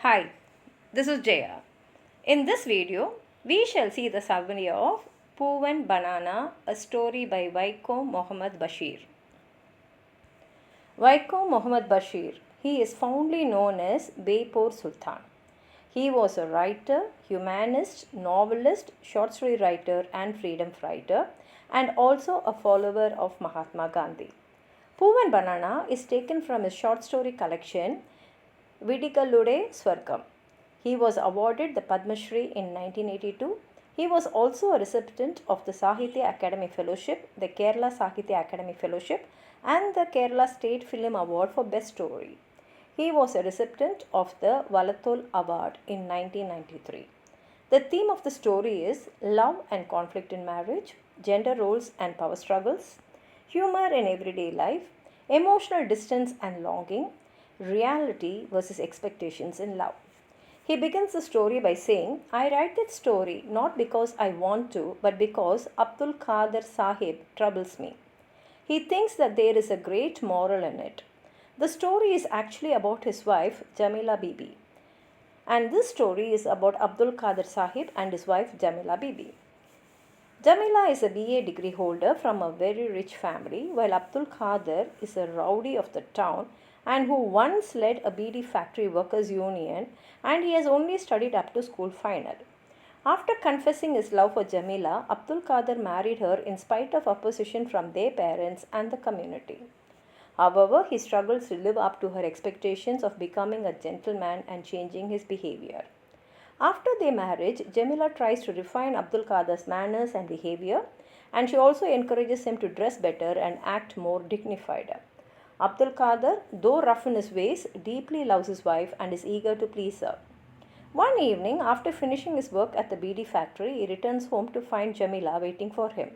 Hi, this is Jaya. In this video, we shall see the summary of Poovan Banana, a story by Vaikom Mohammad Bashir. Vaikom Mohammad Bashir, he is fondly known as Beypore Sultan. He was a writer, humanist, novelist, short story writer and freedom fighter, and also a follower of Mahatma Gandhi. Poovan Banana is taken from his short story collection Vidigalude Swargam. He was awarded the Padma Shri in 1982. He was also a recipient of the Sahitya Academy Fellowship, the Kerala Sahitya Academy Fellowship, and the Kerala State Film Award for Best Story. He was a recipient of the Valathol Award in 1993. The theme of the story is love and conflict in marriage, gender roles and power struggles, humor in everyday life, emotional distance and longing, reality versus expectations in love. He begins the story by saying, I write that story not because I want to, but because Abdul Qadir Sahib troubles me. He thinks that there is a great moral in it. The story is actually about his wife, Jamila Bibi. And this story is about Abdul Qadir Sahib and his wife, Jamila Bibi. Jamila is a BA degree holder from a very rich family, while Abdul Qadir is a rowdy of the town and who once led a beedi factory workers union, and he has only studied up to school final. After confessing his love for Jamila, Abdul Qadir married her in spite of opposition from their parents and the community. However, he struggles to live up to her expectations of becoming a gentleman and changing his behavior. After their marriage, Jamila tries to refine Abdul Qadir's manners and behavior, and she also encourages him to dress better and act more dignified. Abdul Qadir, though rough in his ways, deeply loves his wife and is eager to please her. One evening, after finishing his work at the beedi factory, he returns home to find Jamila waiting for him.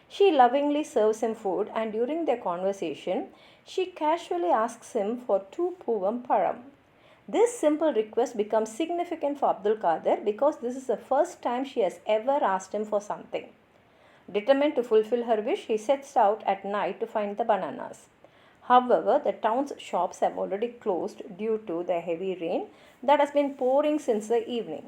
She lovingly serves him food, and during their conversation, she casually asks him for 2 Poovam Param. This simple request becomes significant for Abdul Qadir because this is the first time she has ever asked him for something. Determined to fulfill her wish, he sets out at night to find the bananas. However, the town's shops have already closed due to the heavy rain that has been pouring since the evening.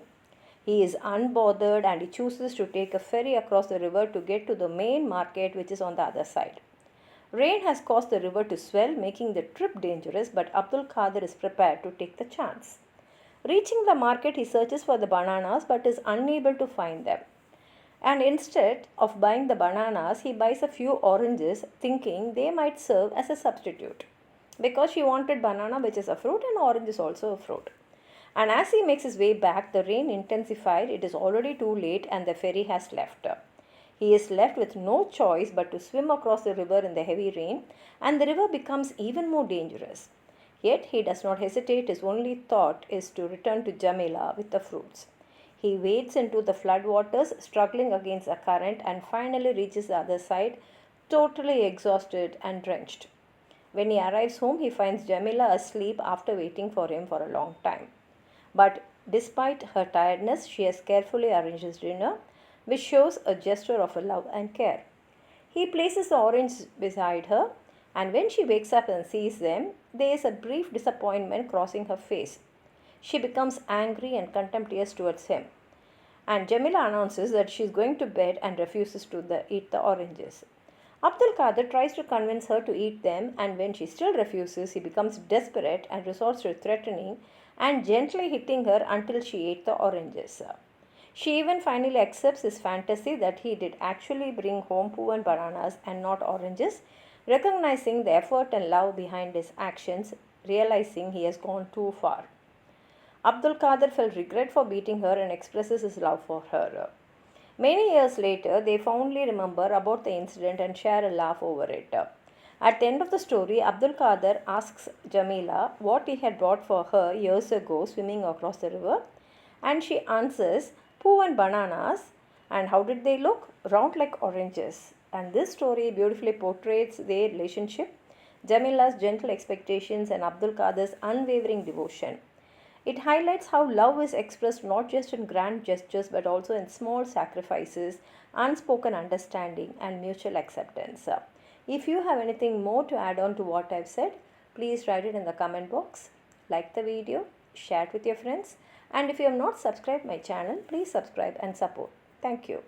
He is unbothered and he chooses to take a ferry across the river to get to the main market, which is on the other side. Rain has caused the river to swell, making the trip dangerous, but Abdul Qadir is prepared to take the chance. Reaching the market, he searches for the bananas but is unable to find them. And instead of buying the bananas, he buys a few oranges, thinking they might serve as a substitute. Because she wanted banana, which is a fruit, and orange is also a fruit. And as he makes his way back, the rain intensified. It is already too late and the ferry has left. He is left with no choice but to swim across the river in the heavy rain, and the river becomes even more dangerous. Yet he does not hesitate. His only thought is to return to Jamila with the fruits. He wades into the floodwaters, struggling against the current, and finally reaches the other side, totally exhausted and drenched. When he arrives home, he finds Jamila asleep after waiting for him for a long time. But despite her tiredness, she has carefully arranged his dinner, which shows a gesture of love and care. He places the orange beside her, and when she wakes up and sees them, there is a brief disappointment crossing her face. She becomes angry and contemptuous towards him. And Jamila announces that she is going to bed and refuses to eat the oranges. Abdul Qadir tries to convince her to eat them, and when she still refuses, he becomes desperate and resorts to threatening and gently hitting her until she ate the oranges. She even finally accepts his fantasy that he did actually bring home Poovan bananas and not oranges, recognizing the effort and love behind his actions, realizing he has gone too far. Abdul Qadir felt regret for beating her and expresses his love for her. Many years later, they fondly remember about the incident and share a laugh over it. At the end of the story, Abdul Qadir asks Jamila what he had brought for her years ago swimming across the river, and she answers, Poovan bananas. And how did they look? Round like oranges. And this story beautifully portrays their relationship, Jamila's gentle expectations, and Abdul Qadir's unwavering devotion. It highlights how love is expressed not just in grand gestures but also in small sacrifices, unspoken understanding, and mutual acceptance. If you have anything more to add on to what I've said, please write it in the comment box. Like the video, share it with your friends, and if you have not subscribed my channel, please subscribe and support. Thank you.